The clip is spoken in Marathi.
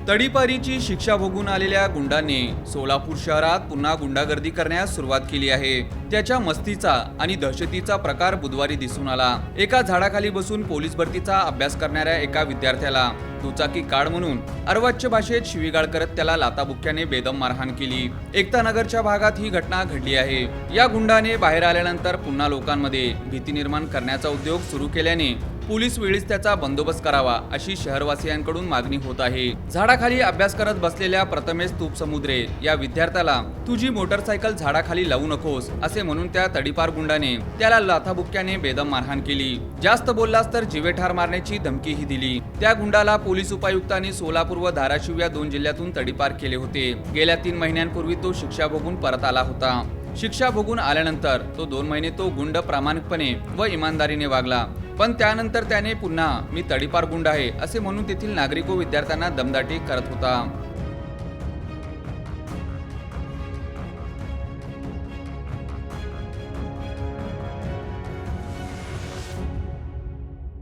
तडीपारीची शिक्षा भोगून आलेल्या गुंडांनी सोलापूर शहरात पुन्हा गुंडागर्दी करण्यास सुरुवात केली आहे। त्याच्या मस्तीचा आणि दहशतीचा प्रकार बुधवारी दिसून आला। एका झाडाखाली बसून पोलीस भरतीचा अभ्यास करणाऱ्या एका विद्यार्थ्याला दुचाकी काढ म्हणून अर्वाच्य भाषेत शिवीगाळ करत त्याला लाथाबुक्क्याने बेदम मारहाण केली। एकता नगरच्या भागात ही घटना घडली आहे। या गुंडाने बाहेर आल्यानंतर पुन्हा लोकांमध्ये भीती निर्माण करण्याचा उद्योग सुरू केल्याने पोलीस वेळीच त्याचा बंदोबस्त करावा अशी शहरवासियांकडून मागणी होत आहे। झाडाखाली अभ्यास करत बसलेल्या प्रथमेश तुपसमुद्रे या विद्यार्थ्याला तुझी मोटरसायकल झाडाखाली लावू नकोस असे म्हणून त्या तडीपार गुंडाने त्याला लाथाबुक्क्याने बेदम मारहाण केली। जास्त बोललास तर जीवेठार मारण्याची धमकीही दिली। त्या गुंडाला पोलीस उपायुक्तांनी सोलापूर व धाराशिव या 2 जिल्ह्यातून तडीपार केले होते। गेल्या 3 महिन्यांपूर्वी तो शिक्षा भोगून परत आला होता। शिक्षा भोगून आल्यानंतर तो 2 महिने तो गुंड प्रामाणिकपणे व इमानदारीने वागला, पण त्यानंतर त्याने पुन्हा मी तडीपार गुंड आहे असे म्हणून तेथील नागरिक व विद्यार्थ्यांना दमदाटी करत होता।